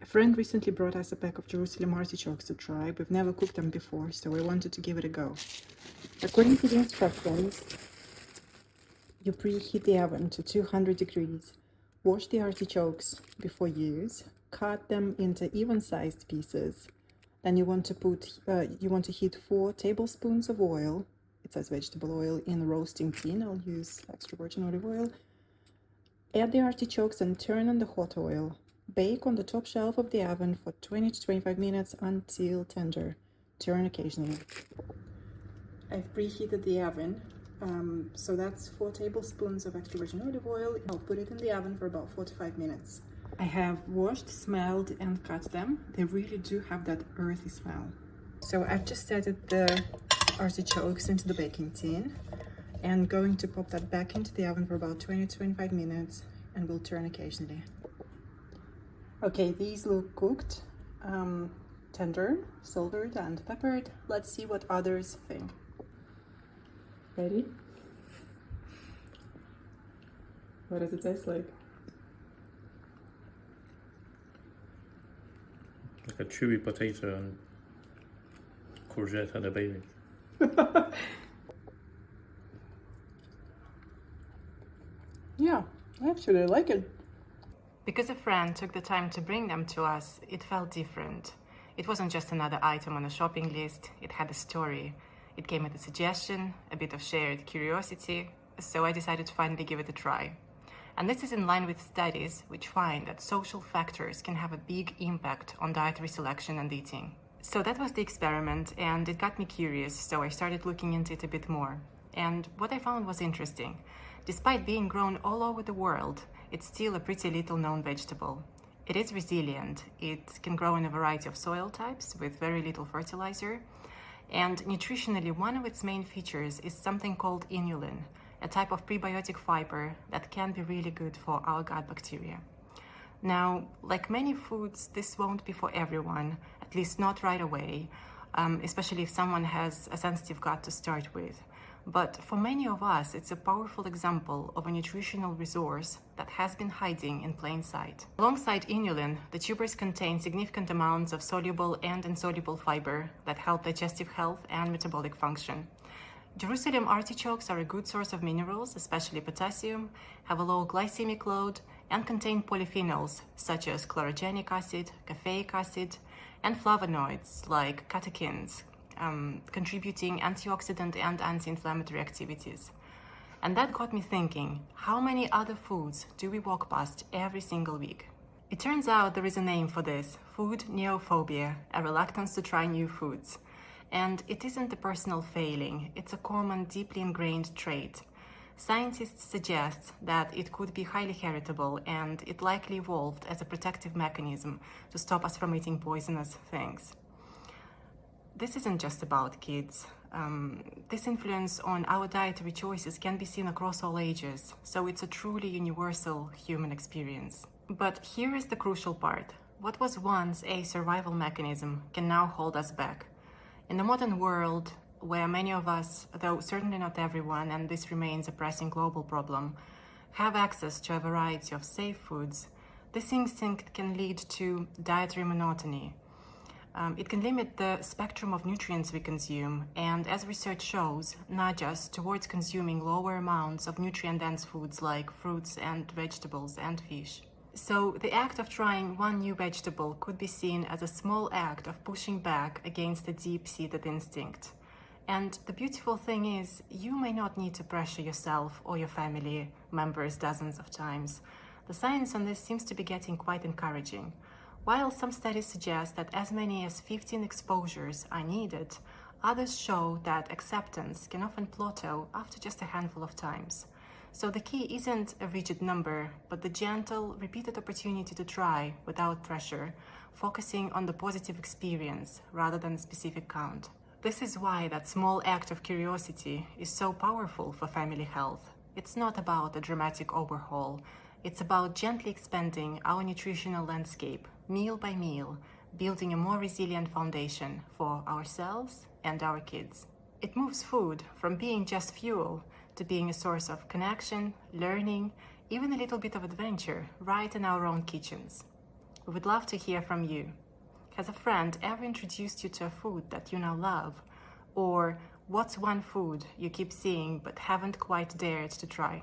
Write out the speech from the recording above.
A friend recently brought us a pack of Jerusalem artichokes to try. We've never cooked them before, so we wanted to give it a go. According to the instructions, you preheat the oven to 200 degrees. Wash the artichokes before use. Cut them into even-sized pieces. Then you want to heat 4 tablespoons of oil. It says vegetable oil in a roasting tin. I'll use extra virgin olive oil. Add the artichokes and turn on the hot oil. Bake on the top shelf of the oven for 20 to 25 minutes until tender. Turn occasionally. I've preheated the oven, so that's 4 tablespoons of extra virgin olive oil. I'll put it in the oven for about 45 minutes. I have washed, smelled, and cut them. They really do have that earthy smell. So I've just added the artichokes into the baking tin and going to pop that back into the oven for about 20 to 25 minutes, and we'll turn occasionally. Okay, these look cooked, tender, salted and peppered. Let's see what others think. Ready? What does it taste like? Like a chewy potato and courgette and a baby. Yeah, I actually like it. Because a friend took the time to bring them to us, it felt different. It wasn't just another item on a shopping list, it had a story. It came with a suggestion, a bit of shared curiosity, so I decided to finally give it a try. And this is in line with studies which find that social factors can have a big impact on dietary selection and eating. So that was the experiment, and it got me curious, so I started looking into it a bit more. And what I found was interesting. Despite being grown all over the world, it's still a pretty little known vegetable. It is resilient. It can grow in a variety of soil types with very little fertilizer. And nutritionally, one of its main features is something called inulin, a type of prebiotic fiber that can be really good for our gut bacteria. Now, like many foods, this won't be for everyone, at least not right away, especially if someone has a sensitive gut to start with. But for many of us, it's a powerful example of a nutritional resource that has been hiding in plain sight. Alongside inulin, the tubers contain significant amounts of soluble and insoluble fiber that help digestive health and metabolic function. Jerusalem artichokes are a good source of minerals, especially potassium, have a low glycemic load, and contain polyphenols such as chlorogenic acid, caffeic acid, and flavonoids like catechins, contributing antioxidant and anti-inflammatory activities. And that got me thinking, how many other foods do we walk past every single week? It turns out there is a name for this: food neophobia, a reluctance to try new foods. And it isn't a personal failing, it's a common, deeply ingrained trait. Scientists suggest that it could be highly heritable, and it likely evolved as a protective mechanism to stop us from eating poisonous things. This isn't just about kids. This influence on our dietary choices can be seen across all ages, so it's a truly universal human experience. But here is the crucial part. What was once a survival mechanism can now hold us back. In the modern world, where many of us, though certainly not everyone, and this remains a pressing global problem, have access to a variety of safe foods, this instinct can lead to dietary monotony. It can limit the spectrum of nutrients we consume, and as research shows, nudge us towards consuming lower amounts of nutrient-dense foods like fruits and vegetables and fish. So the act of trying one new vegetable could be seen as a small act of pushing back against a deep-seated instinct. And the beautiful thing is, you may not need to pressure yourself or your family members dozens of times. The science on this seems to be getting quite encouraging. While some studies suggest that as many as 15 exposures are needed, others show that acceptance can often plateau after just a handful of times. So the key isn't a rigid number, but the gentle, repeated opportunity to try without pressure, focusing on the positive experience rather than a specific count. This is why that small act of curiosity is so powerful for family health. It's not about a dramatic overhaul. It's about gently expanding our nutritional landscape, meal by meal, building a more resilient foundation for ourselves and our kids. It moves food from being just fuel to being a source of connection, learning, even a little bit of adventure right in our own kitchens. We would love to hear from you. Has a friend ever introduced you to a food that you now love? Or what's one food you keep seeing but haven't quite dared to try?